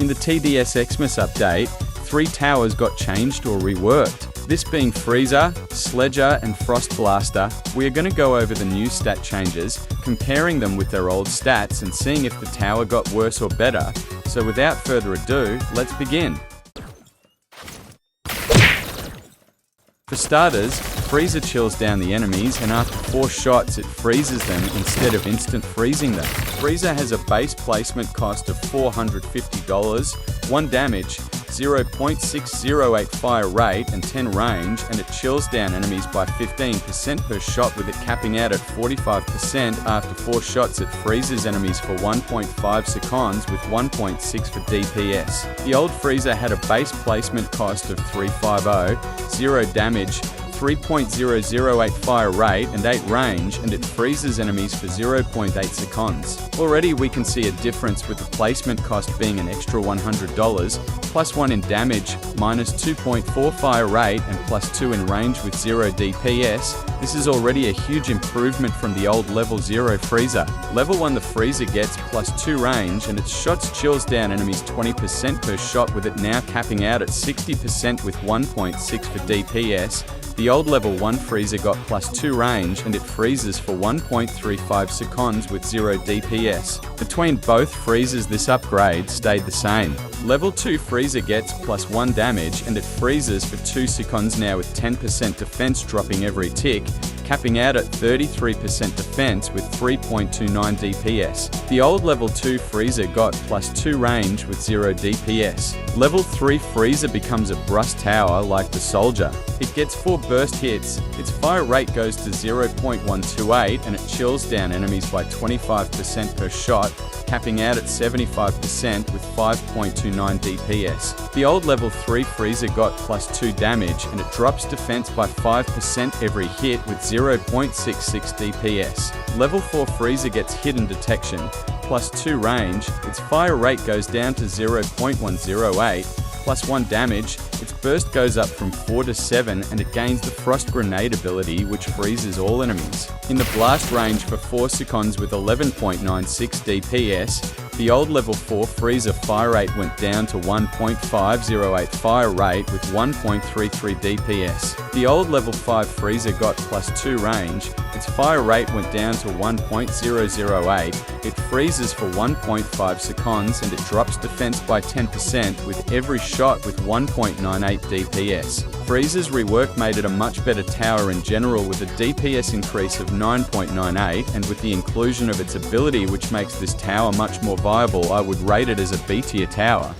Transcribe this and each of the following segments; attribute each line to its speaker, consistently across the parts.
Speaker 1: In the TDS xmas update, 3 towers got changed or reworked. This being Freezer, Sledger, and Frost Blaster. We are going to go over the new stat changes, comparing them with their old stats and seeing if the tower got worse or better. So without further ado, let's begin. For starters, Freezer chills down the enemies, and after 4 shots it freezes them instead of instant freezing them. Freezer has a base placement cost of $450, 1 damage, 0.608 fire rate and 10 range, and it chills down enemies by 15% per shot, with it capping out at 45%. After 4 shots it freezes enemies for 1.5 seconds with 1.6 for DPS. The old Freezer had a base placement cost of $350, 0 damage, 3.008 fire rate and 8 range, and it freezes enemies for 0.8 seconds. Already we can see a difference, with the placement cost being an extra $100, plus 1 in damage, minus 2.4 fire rate and plus 2 in range with 0 DPS. This is already a huge improvement from the old level 0 Freezer. Level 1 the Freezer gets plus 2 range, and its shots chills down enemies 20% per shot, with it now capping out at 60% with 1.6 for DPS. The old level 1 Freezer got plus 2 range, and it freezes for 1.35 seconds with 0 DPS. Between both Freezers this upgrade stayed the same. Level 2 Freezer gets plus 1 damage, and it freezes for 2 seconds now with 10% defense dropping every tick, capping out at 33% defense with 3.29 DPS. The old level 2 Freezer got plus 2 range with 0 DPS. Level 3 Freezer becomes a Brust Tower like the Soldier. It gets 4 burst hits, its fire rate goes to 0.128, and it chills down enemies by 25% per shot, capping out at 75% with 5.29 DPS. The old level 3 Freezer got plus 2 damage, and it drops defense by 5% every hit with 0.66 DPS. Level 4 Freezer gets hidden detection, plus 2 range, its fire rate goes down to 0.108, plus 1 damage, its burst goes up from 4 to 7, and it gains the Frost Grenade ability, which freezes all enemies. In the blast range for 4 seconds with 11.96 DPS, the old level 4 Freezer fire rate went down to 1.508 fire rate with 1.33 DPS. The old level 5 Freezer got plus 2 range, its fire rate went down to 1.008, it freezes for 1.5 seconds, and it drops defense by 10% with every shot with 1.98 DPS. Freezer's rework made it a much better tower in general, with a DPS increase of 9.98, and with the inclusion of its ability, which makes this tower much more viable, I would rate it as a B tier tower.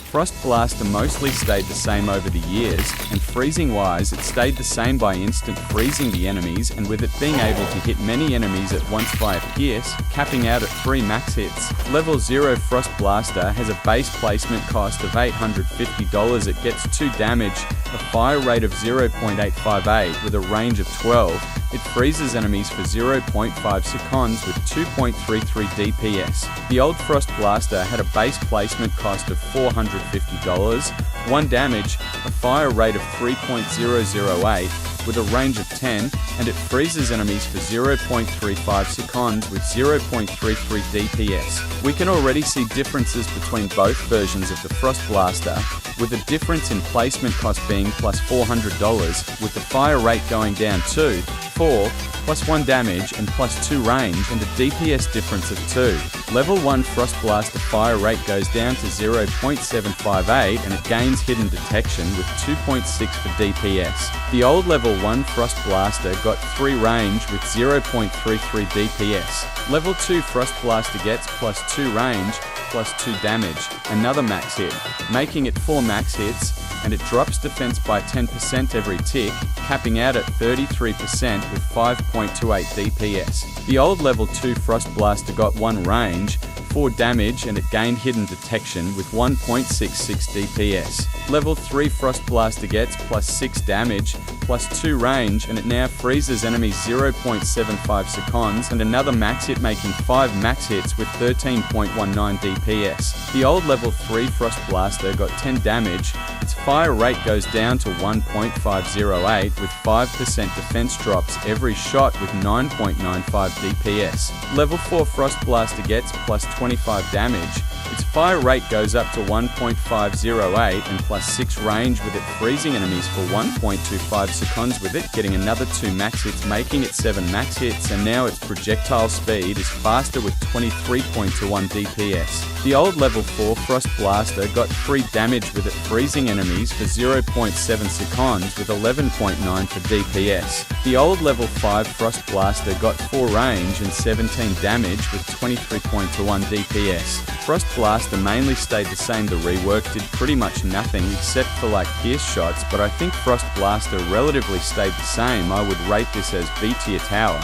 Speaker 1: Frost Blaster mostly stayed the same over the years, and freezing wise it stayed the same by instant freezing the enemies, and with it being able to hit many enemies at once via Pierce, capping out at 3 max hits. Level 0 Frost Blaster has a base placement cost of $850, it gets 2 damage, a fire rate of 0.858 with a range of 12, it freezes enemies for 0.5 seconds with 2.33 DPS. The old Frost Blaster had a base placement cost of $450, 1 damage, a fire rate of 3.008 with a range of 10, and it freezes enemies for 0.35 seconds with 0.33 DPS. We can already see differences between both versions of the Frost Blaster, with a difference in placement cost being plus $400, with the fire rate going down to 4, plus 1 damage and plus 2 range, and a DPS difference of 2. Level 1 Frost Blaster fire rate goes down to 0.758, and it gains hidden detection with 2.6 for DPS. The old level 1 Frost Blaster got 3 range with 0.33 DPS. Level 2 Frost Blaster gets plus 2 range, plus 2 damage, another max hit, making it 4 max hits, and it drops defense by 10% every tick, capping out at 33% with 5.28 DPS. The old level 2 Frost Blaster got 1 range, 4 damage, and it gained hidden detection with 1.66 DPS. Level 3 Frost Blaster gets plus 6 damage, plus 2 range, and it now freezes enemies 0.75 seconds, and another max hit, making 5 max hits with 13.19 DPS. The old level 3 Frost Blaster got 10 damage. Its fire rate goes down to 1.508 with 5% defense drops every shot with 9.95 DPS. Level 4 Frost Blaster gets plus 25 damage. Its fire rate goes up to 1.508 and plus 6 range, with it freezing enemies for 1.25 seconds with it, getting another 2 max hits, making it 7 max hits, and now its projectile speed is faster with 23.21 DPS. The old level 4 Frost Blaster got 3 damage with it freezing enemies for 0.7 seconds with 11.9 for DPS. The old level 5 Frost Blaster got 4 range and 17 damage with 23.21 DPS. Frost Blaster mainly stayed the same. The rework did pretty much nothing except for like pierce shots, but I think Frost Blaster relatively stayed the same. I would rate this as B tier tower.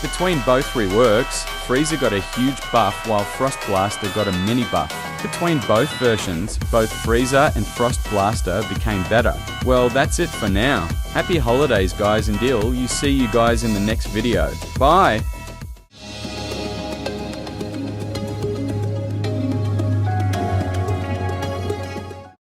Speaker 1: Between both reworks, Freezer got a huge buff while Frost Blaster got a mini buff. Between both versions, both Freezer and Frost Blaster became better. Well, that's it for now. Happy holidays guys, and see you guys in the next video. Bye!